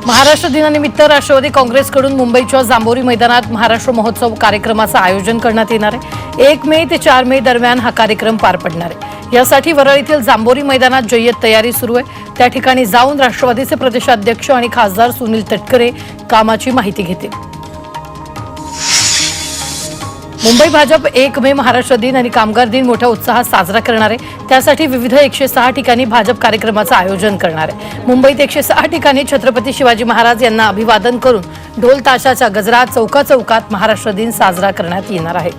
महाराष्ट्र दिनानिमित्त राष्ट्रवादी काँग्रेसकडून मुंबईच्या जांभोरी मैदानात महाराष्ट्र महोत्सव कार्यक्रमाचं आयोजन करण्यात येणार आहे। 1 मे ते 4 मे दरम्यान हा कार्यक्रम पार पडणार आहे। यासाठी वरळ येथील जांभोरी मैदानात जय्यत तयारी सुरू आहे। त्या ठिकाणी जाऊन राष्ट्रवादीचे प्रदेशाध्यक्ष आणि खासदार सुनील तटकरे कामाची माहिती घेतील। मुंबई भाजप 1 मे महाराष्ट्र दिन आणि कामगार दिन मोठ्या उत्साहात साजरा करणार आहे। त्यासाठी विविध 106 ठिकाणी भाजप कार्यक्रमाचं आयोजन करणार आहे। मुंबईत 106 ठिकाणी छत्रपती शिवाजी महाराज यांना अभिवादन करून ढोल ताशाच्या गजरात चौकाचौकात महाराष्ट्र दिन साजरा करण्यात येणार आहे।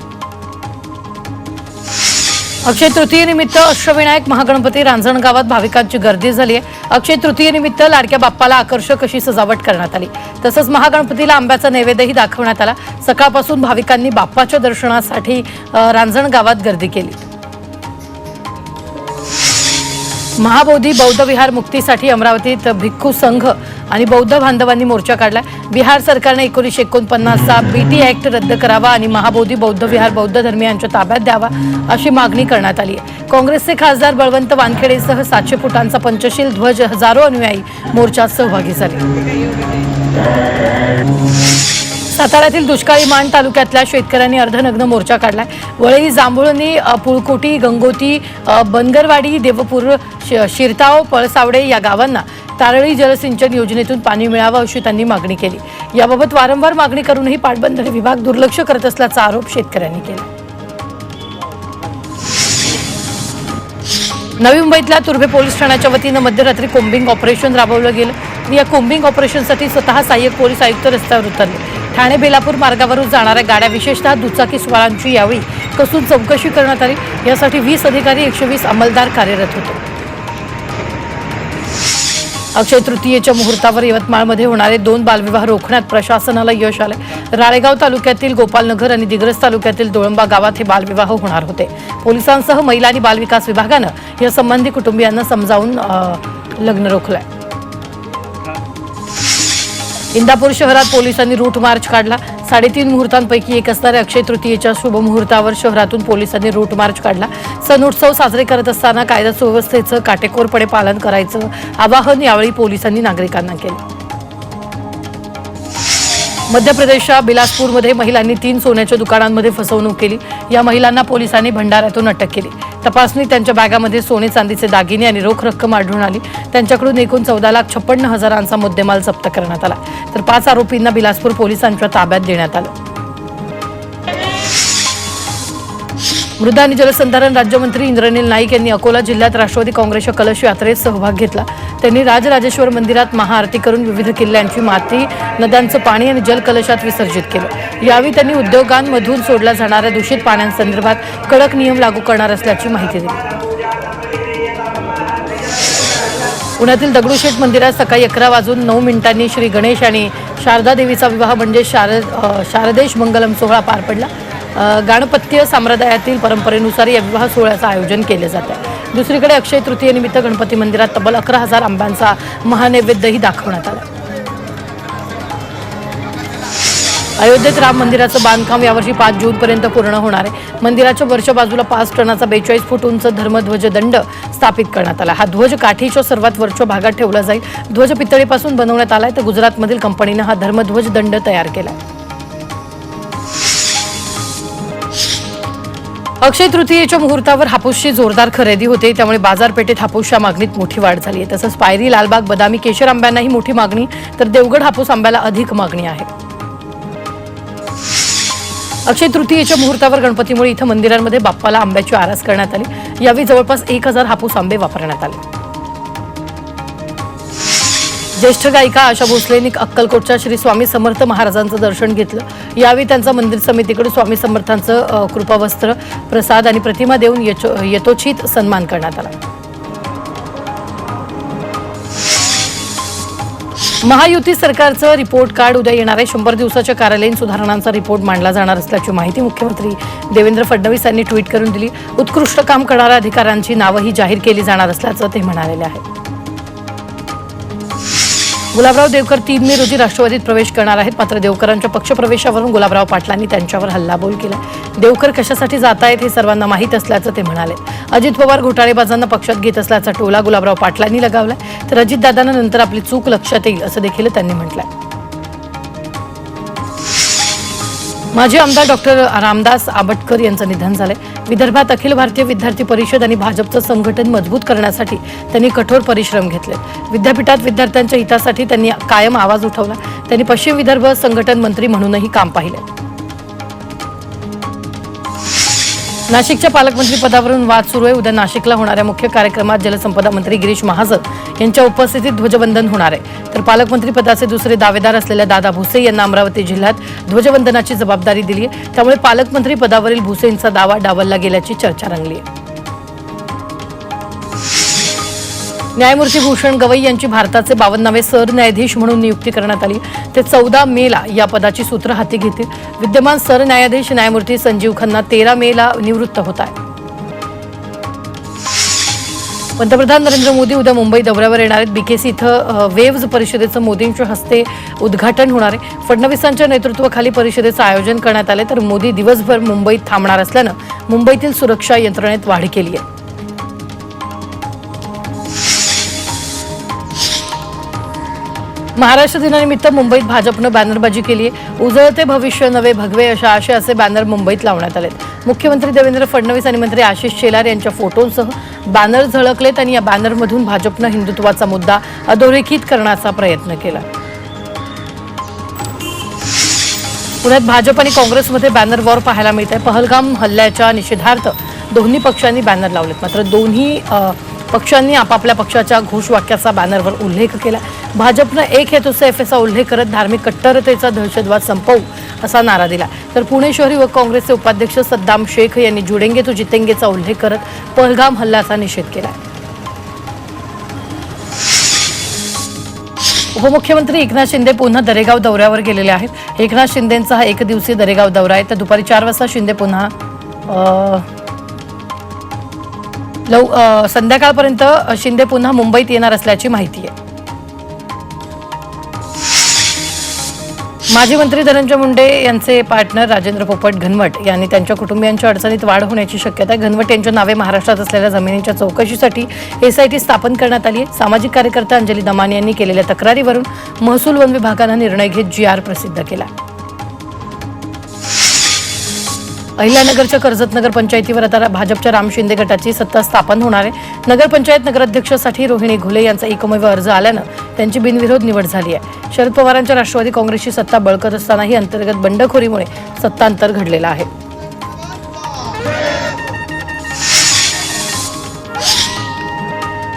अक्षय तृतीयेनिमित्त अष्टविनायक महागणपती रांजणगावात भाविकांची गर्दी झाली आहे। अक्षय तृतीयेनिमित्त लाडक्या बाप्पाला आकर्षक अशी सजावट करण्यात आली। तसंच महागणपतीला आंब्याचा नैवेद्यही दाखवण्यात आला। सकाळपासून भाविकांनी बाप्पाच्या दर्शनासाठी रांजणगावात गर्दी केली। महाबोधी बौद्ध विहार मुक्तीसाठी अमरावतीत भिक्खू संघ आणि बौद्ध बांधवांनी मोर्चा काढला। बिहार सरकारने 1949चा बीटी ऍक्ट रद्द करावा आणि महाबोधी बौद्ध विहार बौद्ध धर्मीयांच्या ताब्यात द्यावा अशी मागणी करण्यात आली आहे। काँग्रेसचे खासदार बळवंत वानखेडेसह 700 फुटांचा पंचशील ध्वज हजारो अनुयायी मोर्चात सहभागी झाले। साताऱ्यातील दुष्काळी माण तालुक्यातल्या शेतकऱ्यांनी अर्धनग्न मोर्चा काढलाय। वळई जांभुळणी पुळकोटी गंगोती बनगरवाडी देवपूर शिरताव पळसावडे या गावांना तारळी जलसिंचन योजनेतून पाणी मिळावं अशी त्यांनी मागणी केली। याबाबत वारंवार मागणी करूनही पाटबंधारे विभाग दुर्लक्ष करत असल्याचा आरोप शेतकऱ्यांनी केला। नवी मुंबईतल्या तुर्भे पोलीस ठाण्याच्या वतीनं मध्यरात्री कोम्बिंग ऑपरेशन राबवलं गेलं। या कोम्बिंग ऑपरेशनसाठी स्वतः सहाय्यक पोलीस आयुक्त रस्त्यावर उतरले। ठाणे बेलापूर मार्गावरून जाणाऱ्या गाड्या विशेषतः दुचाकी स्वारांची यावेळी कसून चौकशी करण्यात आली। यासाठी 20 अधिकारी 120 अंमलदार कार्यरत होते। अक्षय तृतीयेच्या मुहूर्तावर यवतमाळमध्ये होणारे 2 बालविवाह रोखण्यात प्रशासनाला यश आले। राळेगाव तालुक्यातील गोपालनगर आणि दिग्रस तालुक्यातील दोळंबा गावात हे बालविवाह होणार होते। पोलिसांसह महिला आणि बालविकास विभागानं या संबंधी कुटुंबियांना समजावून लग्न रोखलंय। इंदापूर शहरात पोलिसांनी रूट मार्च काढला। 3.5 मुहूर्तांपैकी एक असणाऱ्या अक्षय तृतीयेच्या शुभ मुहूर्तावर शहरातून पोलिसांनी रूट मार्च काढला। सण उत्सव साजरे करत असताना कायदा सुव्यवस्थेचं काटेकोरपणे पालन करायचं आवाहन यावेळी पोलिसांनी नागरिकांना केलं। मध्य प्रदेशच्या बिलासपूरमध्ये महिलांनी 3 सोन्याच्या दुकानांमध्ये फसवणूक केली। या महिलांना पोलिसांनी भंडाऱ्यातून अटक केली। तपासणीत त्यांच्या बॅगामध्ये सोने चांदीचे दागिने आणि रोख रक्कम आढळून आली। त्यांच्याकडून एकूण 14,56,000चा मुद्देमाल जप्त करण्यात आला। तर 5 आरोपींना बिलासपूर पोलिसांच्या ताब्यात देण्यात आलं। मृदा आणि जलसंधारण राज्यमंत्री इंद्रनील नाईक यांनी अकोला जिल्ह्यात राष्ट्रवादी काँग्रेसच्या कलश यात्रेत सहभाग घेतला। त्यांनी राजराजेश्वर मंदिरात महाआरती करून विविध किल्ल्यांची माती नद्यांचं पाणी आणि जलकलशात विसर्जित केलं। यावेळी त्यांनी उद्योगांमधून सोडल्या जाणाऱ्या दूषित पाण्यासंदर्भात कडक नियम लागू करणार असल्याची माहिती दिली। पुण्यातील दगडूशेठ मंदिरात सकाळी 11:09 श्री गणेश आणि शारदा देवीचा विवाह म्हणजे शारदेश मंगलम सोहळा पार पडला। गणपत्य संप्रदायातील परंपरेनुसार या विवाह सोहळ्याचं आयोजन केले जाते। दुसरीकडे अक्षय तृतीयेनिमित्त गणपती मंदिरात तब्बल 11,000 आंब्यांचा महानैवेद्यही दाखवण्यात आला। अयोध्येत राम मंदिराचं बांधकाम यावर्षी 5 जूनपर्यंत पूर्ण होणार आहे। मंदिराच्या वरच्या बाजूला 5 टनाचा 42 फूट उंच धर्मध्वज दंड स्थापित करण्यात आला। हा ध्वज काठीच्या सर्वात वरच्या भागात ठेवला जाईल। ध्वज पितळेपासून बनवण्यात आलाय तर गुजरातमधील कंपनीनं हा धर्मध्वज दंड तयार केला। अक्षय तृतीयेच्या मुहूर्तावर हापूसची जोरदार खरेदी होते। त्यामुळे बाजारपेठेत हापूसच्या मागणीत मोठी वाढ झाली आहे। तसंच पायरी लालबाग बदामी केशर आंब्यांनाही मोठी मागणी तर देवगड हापूस आंब्याला अधिक मागणी आहे। अक्षय तृतीयेच्या मुहूर्तावर गणपतीमुळे इथं मंदिरांमध्ये बाप्पाला आंब्याची आरास करण्यात आली। यावेळी जवळपास 1,000 हापूस आंबे वापरण्यात आले। ज्येष्ठ गायिका आशा भोसलेंनी अक्कलकोटच्या श्री स्वामी समर्थ महाराजांचं दर्शन घेतलं। यावेळी त्यांचा मंदिर समितीकडे स्वामी समर्थांचं कृपावस्त्र प्रसाद आणि प्रतिमा देऊन यथोचित सन्मान करण्यात आला। महायुती सरकारचं रिपोर्ट कार्ड उद्या येणारे 100 दिवसाच्या कार्यालयीन सुधारणांचा रिपोर्ट मांडला जाणार असल्याची माहिती मुख्यमंत्री देवेंद्र फडणवीस यांनी ट्विट करून दिली। उत्कृष्ट काम करणाऱ्या अधिकाऱ्यांची नावंही जाहीर केली जाणार असल्याचं ते म्हणालेले आहे। गुलाबराव देवकर 3 मे रोजी राष्ट्रवादीत प्रवेश करणार आहेत। मात्र देवकरांच्या पक्षप्रवेशावरून गुलाबराव पाटलांनी त्यांच्यावर हल्लाबोल केला। देवकर कशासाठी जात आहेत हे सर्वांना माहीत असल्याचं ते म्हणाले। अजित पवार घोटाळेबाजांना पक्षात घेत असल्याचा टोला गुलाबराव पाटलांनी लगावलाय, तर अजितदादांना नंतर आपली चूक लक्षात येईल असं देखील त्यांनी म्हटलंय. माजी आमदार डॉक्टर रामदास आबटकर यांचं निधन झालंय. विदर्भात अखिल भारतीय विद्यार्थी परिषद आणि भाजपचं संघटन मजबूत करण्यासाठी त्यांनी कठोर परिश्रम घेतले. विद्यापीठात विद्यार्थ्यांच्या हितासाठी त्यांनी कायम आवाज उठवला. त्यांनी पश्चिम विदर्भ संघटन मंत्री म्हणूनही काम पाहिलं. नाशिकच्या पालकमंत्री पदावरून वाद सुरू आहे. उद्या नाशिकला होणाऱ्या मुख्य कार्यक्रमात जलसंपदा मंत्री गिरीश महाजन यांच्या उपस्थितीत ध्वजवंदन होणार आहे. तर पालकमंत्री पदाचे दुसरे दावेदार असलेल्या दादा भुसे यांना अमरावती जिल्ह्यात ध्वजवंदनाची जबाबदारी दिली आहे. त्यामुळे पालकमंत्री पदावरील भुसेंचा दावा डावलला गेल्याची चर्चा रंगली आहे. न्यायमूर्ती भूषण गवई यांची भारताचे 52वे सरन्यायाधीश म्हणून नियुक्ती करण्यात आली. ते 14 मेला या पदाची सूत्र हाती घेतील. विद्यमान सरन्यायाधीश न्यायमूर्ती संजीव खन्ना 13 मेला निवृत्त होत आहेत. पंतप्रधान नरेंद्र मोदी उद्या मुंबई दौऱ्यावर येणार आहेत. बीकेसी इथं वेव्ज परिषदेचं मोदींच्या हस्ते उद्घाटन होणार आहे. फडणवीसांच्या नेतृत्वाखाली परिषदेचं आयोजन करण्यात आले, तर मोदी दिवसभर मुंबईत थांबणार असल्यानं मुंबईतील सुरक्षा यंत्रणेत वाढ केली आहे. महाराष्ट्र दिनानिमित्त मुंबईत भाजपनं बॅनरबाजी केली आहे. उजळते भविष्य नवे भगवे अशा असे बॅनर मुंबईत लावण्यात आलेत. मुख्यमंत्री देवेंद्र फडणवीस आणि मंत्री आशिष शेलार यांच्या फोटोंसह बॅनर झळकलेत आणि या बॅनरमधून भाजपनं हिंदुत्वाचा मुद्दा अधोरेखित करण्याचा प्रयत्न केला. पुण्यात भाजप आणि काँग्रेसमध्ये बॅनर वॉर पाहायला मिळत आहे. पहलगाम हल्ल्याच्या निषेधार्थ दोन्ही पक्षांनी बॅनर लावलेत. मात्र दोन्ही पक्षांनी आपापल्या पक्षाच्या घोषवाक्याचा बॅनरवर उल्लेख केला. भाजपनं एक हेतू से असा उल्लेख करत धार्मिक कट्टरतेचा दहशतवाद संपवू असा नारा दिला. तर पुणे शहरी व काँग्रेसचे उपाध्यक्ष सद्दाम शेख यांनी जुडेंगे तो जितेंगेचा उल्लेख करत पहलगाम हल्ल्याचा निषेध केला. उपमुख्यमंत्री एकनाथ शिंदे पुन्हा दरेगाव दौऱ्यावर गेलेले आहेत. एकनाथ शिंदेंचा हा एकदिवसीय दरेगाव दौरा आहे. तर दुपारी 4 वाजता शिंदे पुन्हा संध्याकाळपर्यंत शिंदे पुन्हा मुंबईत येणार असल्याची माहिती आहे. माजी मंत्री धनंजय मुंडे यांचे पार्टनर राजेंद्र पोपट घनवट यांनी त्यांच्या कुटुंबियांच्या अडचणीत वाढ होण्याची शक्यता आहे. घनवट यांच्या नावे महाराष्ट्रात असलेल्या जमिनींच्या चौकशीसाठी एसआयटी स्थापन करण्यात आली आहे. सामाजिक कार्यकर्ता अंजली दमानी यांनी केलेल्या तक्रारीवरून महसूल वन विभागानं निर्णय घेत GR प्रसिद्ध केला. अहिल्यानगरच्या कर्जत नगर पंचायतीवर आता भाजपच्या राम शिंदे गटाची सत्ता स्थापन होणार आहे. नगरपंचायत नगराध्यक्षासाठी रोहिणी घुले यांचा एकमेव अर्ज आल्यानं त्यांची बिनविरोध निवड झाली आहे. शरद पवारांच्या राष्ट्रवादी काँग्रेसची सत्ता बळकत असतानाही अंतर्गत बंडखोरीमुळे सत्तांतर घडलेलं आहे.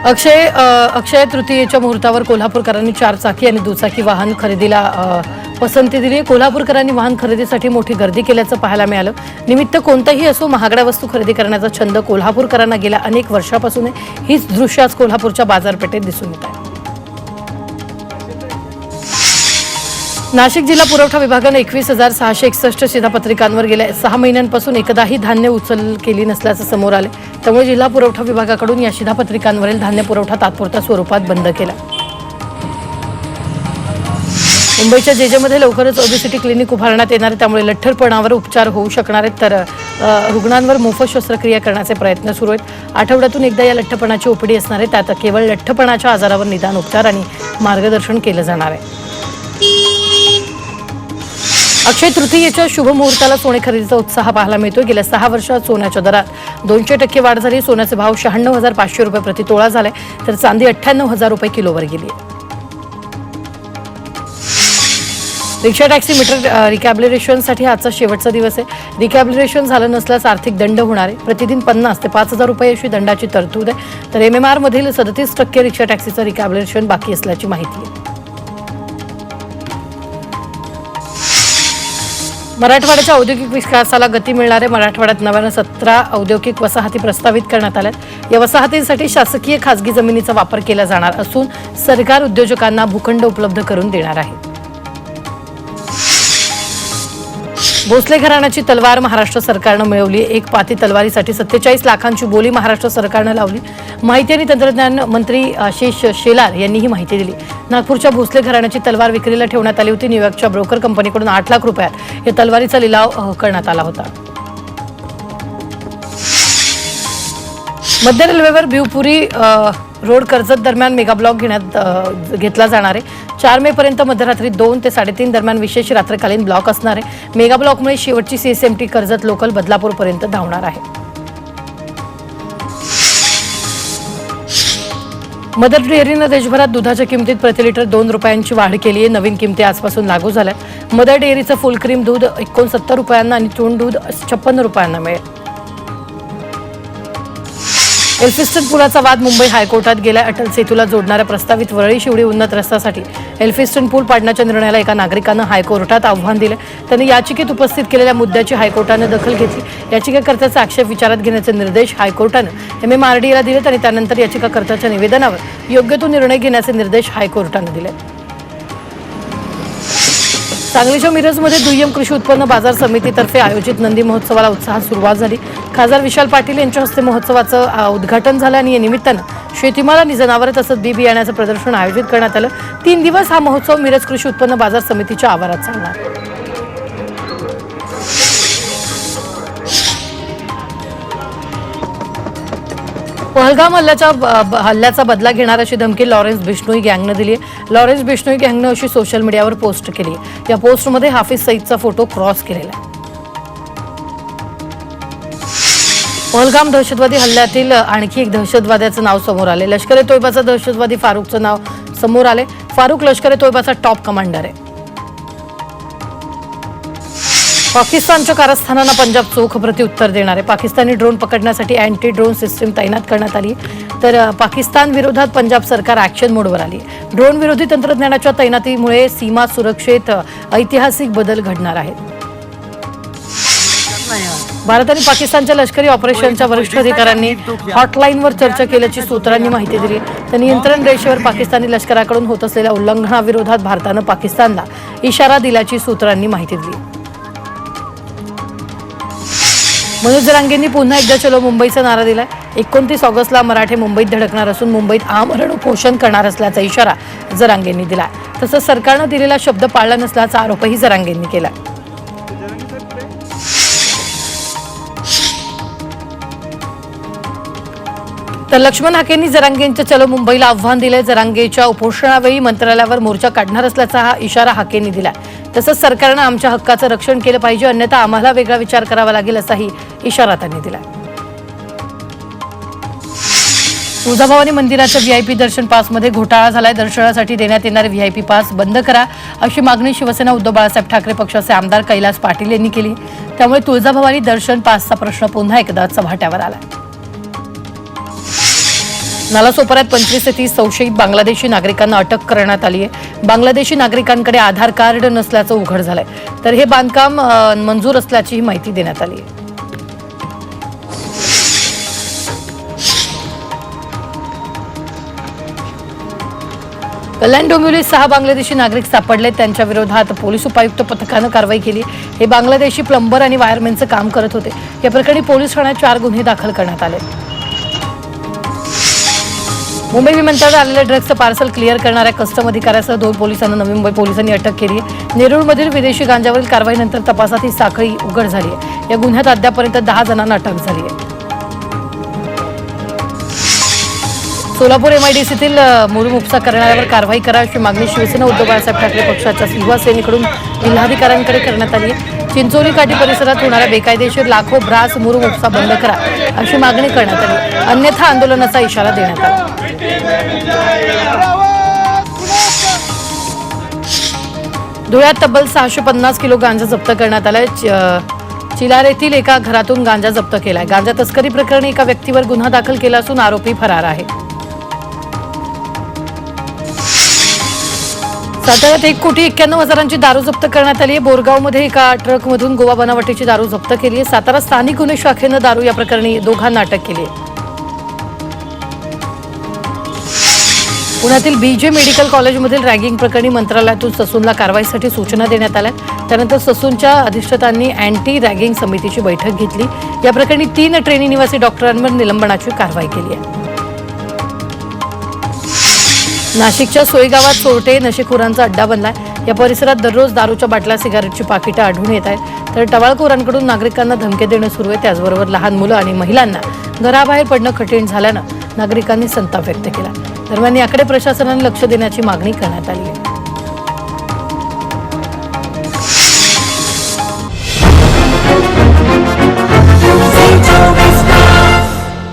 अक्षय तृतीयेच्या मुहूर्तावर कोल्हापूरकरांनी 4 चाकी आणि दुचाकी वाहन खरेदीला पसंती दिली. कोल्हापूरकरांनी वाहन खरेदीसाठी मोठी गर्दी केल्याचं पाहायला मिळालं. निमित्त कोणताही असो, महागड्या वस्तू खरेदी करण्याचा छंद कोल्हापूरकरांना गेल्या अनेक वर्षापासून आहे. हीच दृश्य आज कोल्हापूरच्या बाजारपेठेत दिसून येत आहे. नाशिक जिल्हा पुरवठा विभागानं 21,661 शिधापत्रिकांवर गेल्या 6 महिन्यांपासून एकदाही धान्य उचल केली नसल्याचं समोर आले. त्यामुळे जिल्हा पुरवठा विभागाकडून या शिधापत्रिकांवरील धान्य पुरवठा तात्पुरत्या स्वरूपात बंद केला. मुंबईच्या जेजेमध्ये लवकरच ओबेसिटी क्लिनिक उभारण्यात येणार आहे. त्यामुळे लठ्ठपणावर उपचार होऊ शकणार आहेत. तर रुग्णांवर मोफत शस्त्रक्रिया करण्याचे प्रयत्न सुरू आहेत. आठवड्यातून एकदा या लठ्ठपणाची ओपीडी असणार आहे. त्यात केवळ लठ्ठपणाच्या आजारावर निदान, उपचार आणि मार्गदर्शन केलं जाणार आहे. अक्षय तृतीयेच्या शुभ मुहूर्ताला सोने खरेदीचा उत्साह पाहायला मिळतोय. गेल्या 6 वर्षात सोन्याच्या दरात 200% वाढ झाली. सोन्याचे भाव 96,500 रुपये प्रति तोळा झाले, तर चांदी 98,000 रुपये किलोवर गेली. रिक्षा टॅक्सी मीटर रिकॅबलेशनसाठी आजचा शेवटचा दिवस आहे. रिकॅबलेशन झालं नसल्यास आर्थिक दंड होणार आहे. प्रतिदिन 50 ते 5,000 रुपये अशी दंडाची तरतूद आहे. तर MMR मधील 37% रिक्षा टॅक्सीचं रिकॅबलेशन बाकी असल्याची माहिती आहे. मराठवाड्याच्या औद्योगिक विकासाला गती मिळणार आहे. मराठवाड्यात नव्यानं 17 औद्योगिक वसाहती प्रस्तावित करण्यात आल्यात. या वसाहतींसाठी शासकीय खासगी जमिनीचा वापर केला जाणार असून सरकार उद्योजकांना भूखंड उपलब्ध करून देणार आहे. भोसले घराण्याची तलवार महाराष्ट्र सरकारनं मिळवली. एक पाती तलवारीसाठी 47 लाखांची बोली महाराष्ट्र सरकारनं लावली. माहिती आणि तंत्रज्ञान मंत्री आशिष शेलार यांनी ही माहिती दिली. नागपूरच्या भोसले घराण्याची तलवार विक्रीला ठेवण्यात आली होती. न्यूयॉर्कच्या ब्रोकर कंपनीकडून 8 लाख रुपयात या तलवारीचा लिलाव करण्यात आला होता. मध्य रेल्वेवर भिवपुरी रोड कर्जत दरम्यान मेगा ब्लॉक घेतला जाणार आहे। 4 मे पर्यंत मध्यरात्री 2 ते 3:30 दरम्यान विशेष रात्रकालीन ब्लॉक असणार आहे। मेगा ब्लॉकमुळे शेवटची CSMT कर्जत लोकल बदलापूर पर्यंत धावणार आहे। मदर डेअरीनं देशभरात दुधाच्या किमतीत प्रति लिटर 2 रुपयांची वाढ केली आहे। नवीन किमती आजपासून लागू झाल्या। मदर डेअरीचं फुल क्रीम दूध 69 रुपयांना आणि तूण दूध 56 रुपयांना मिळेल। एल्फिस्टन पुलाचा वाद मुंबई हायकोर्टात गेला। अटल सेतूला जोडणाऱ्या प्रस्तावित वरळी शिवडी उन्नत रस्त्यासाठी एल्फिस्टन पूल पाडण्याच्या निर्णयाला एका नागरिकानं हायकोर्टात आव्हान दिले। त्यांनी याचिकेत उपस्थित केलेल्या मुद्द्याची हायकोर्टाने दखल घेतली। याचिकाकर्त्याचा आक्षेप विचारात घेण्याचे निर्देश हायकोर्टानं MMRDAला दिलेत आणि त्यानंतर याचिकाकर्त्याच्या निवेदनावर योग्य तो निर्णय घेण्याचे निर्देश हायकोर्टाने दिले। सांगलीच्या मिरजमध्ये दुय्यम कृषी उत्पन्न बाजार समितीतर्फे आयोजित नंदी महोत्सवाला उत्साहात सुरुवात झाली। खासदार विशाल पाटील यांच्या हस्ते महोत्सवाचं उद्घाटन झालं आणि या निमित्तानं शेतीमाल आणि जनावरे तसंच बी बियाण्याचं प्रदर्शन आयोजित करण्यात आलं। 3 दिवस हा महोत्सव मिरज कृषी उत्पन्न बाजार समितीच्या आवारात चालणार। पहलगाम हल्ल्याचा बदला घेणार अशी धमकी लॉरेन्स बिश्नोई गँगनं दिली आहे। लॉरेन्स बिश्नोई गँगनं अशी सोशल मीडियावर पोस्ट केली आहे। या पोस्टमध्ये हाफिज सईदचा फोटो क्रॉस केलेला आहे। पहलगाम दहशतवादी हल्ल्यातील आणखी एक दहशतवाद्याचं नाव समोर आले। लष्कर ए तोयबाचा दहशतवादी फारुकचं नाव समोर आले। फारुक लष्कर ए तोयबाचा टॉप कमांडर आहे। पाकिस्तानच्या कारस्थानांना पंजाब चोख प्रत्युत्तर देणार आहे। पाकिस्तानी ड्रोन पकडण्यासाठी अँटी ड्रोन सिस्टीम तैनात करण्यात आली, तर पाकिस्तान विरोधात पंजाब सरकार ॲक्शन मोडवर आली। ड्रोन विरोधी तंत्रज्ञानाच्या तैनातीमुळे सीमा सुरक्षेत ऐतिहासिक बदल घडणार आहेत। भारत आणि पाकिस्तानच्या लष्करी ऑपरेशनच्या वरिष्ठ अधिकाऱ्यांनी हॉटलाईनवर चर्चा केल्याची सूत्रांनी माहिती दिली। तर नियंत्रण रेषेवर पाकिस्तानी लष्कराकडून होत असलेल्या उल्लंघनाविरोधात भारतानं पाकिस्तानला इशारा दिल्याची सूत्रांनी माहिती दिली। मनोज जरांगेंनी पुन्हा एकदा चलो मुंबईचा नारा दिलाय। 29 ऑगस्टला मराठे मुंबईत धडकणार असून मुंबईत आमरण उपोषण करणार असल्याचा इशारा जरांगेंनी दिलाय। तसंच सरकारनं दिलेला शब्द पाळला नसल्याचा आरोपही जरांगेंनी केलाय। तर लक्ष्मण हाकेंनी जरांगेंच्या चलो मुंबईला आव्हान दिले। जरांगेच्या उपोषणावेळी मंत्रालयावर मोर्चा काढणार असल्याचा हा इशारा हाकेंनी दिलाय। तसंच सरकारनं आमच्या हक्काचं रक्षण केलं पाहिजे, अन्यथा आम्हाला वेगळा विचार करावा लागेल असाही इशारा त्यांनी दिलाय। तुळजाभवानी मंदिराच्या VIP दर्शन पासमध्ये घोटाळा झालाय। दर्शनासाठी देण्यात येणारे VIP पास बंद करा अशी मागणी शिवसेना उद्धव बाळासाहेब ठाकरे पक्षाचे आमदार कैलास पाटील यांनी केली। त्यामुळे तुळजाभवानी दर्शन पासचा प्रश्न पुन्हा एकदा चव्हाट्यावर आला। नालासोपाऱ्यात 25 ते 30 संशयित बांगलादेशी नागरिकांना अटक करण्यात आली आहे। बांगलादेशी नागरिकांकडे आधार कार्ड नसल्याचं उघड झालंय, तर हे बांधकाम मंजूर असल्याची माहिती देण्यात आली आहे। कल्याण डोंबिवलीत 6 बांगलादेशी नागरिक सापडले। त्यांच्या विरोधात पोलीस उपायुक्त पथकानं कारवाई केली। हे बांगलादेशी प्लंबर आणि वायरमॅनचं काम करत होते। या प्रकरणी पोलीस ठाण्यात 4 गुन्हे दाखल करण्यात आले। मुंबई विमानतळावर आलेल्या ड्रग्जचं पार्सल क्लिअर करणाऱ्या कस्टम अधिकाऱ्यासह 2 पोलिसांना नवी मुंबई पोलिसांनी अटक केली आहे। नेरूळमधील विदेशी गांजावरील कारवाईनंतर तपासात ही साखळी उघड झाली आहे। या गुन्ह्यात अद्यापर्यंत 10 जणांना अटक झाली आहे। सोलापूर MIDCतील मुरुम उपसा करणाऱ्यावर कारवाई करा अशी मागणी शिवसेना उद्धव बाळासाहेब ठाकरे पक्षाच्या युवा सेनेकडून जिल्हाधिकाऱ्यांकडे करण्यात आली आहे। चिंचोली काठी परिसरात होणाऱ्या बेकायदेशीर लाखो ब्रास मुरुम उपसा बंद करा अशी मागणी करण्यात आली, अन्यथा आंदोलनाचा इशारा देण्यात आला। धुळ्यात तब्बल 650 किलो गांजा जप्त करण्यात आलाय। चिलारेतील एका घरातून गांजा जप्त केलाय। गांजा तस्करी प्रकरणी एका व्यक्तीवर गुन्हा दाखल केला असून आरोपी फरार आहे। साताऱ्यात 1,91,00,000ची दारू जप्त करण्यात आली आहे। बोरगावमध्ये एका ट्रकमधून गोवा बनावटीची दारू जप्त केली आहे। सातारा स्थानिक गुन्हे शाखेनं दारू या प्रकरणी दोघांना अटक केली आहे। पुण्यातील BJ मेडिकल कॉलेजमधील रॅगिंग प्रकरणी मंत्रालयातून ससूनला कारवाईसाठी सूचना देण्यात आल्या। त्यानंतर ससूनच्या अधिष्ठातांनी अँटी रॅगिंग समितीची बैठक घेतली। या प्रकरणी 3 ट्रेनी निवासी डॉक्टरांवर निलंबनाची कारवाई केली आहे। नाशिकच्या सोयगावात चोरटे नशेखोरांचा अड्डा बनलाय. या परिसरात दररोज दारूच्या बाटल्या, सिगारेटची पाकिटं आढळून येत आहेत. तर टवाळखोरांकडून नागरिकांना धमकी देणं सुरू आहे. त्याचबरोबर लहान मुलं आणि महिलांना घराबाहेर पडणं कठीण झाल्यानं नागरिकांनी संताप व्यक्त केला. दरम्यान याकडे प्रशासनाने लक्ष देण्याची मागणी करण्यात आली आहे.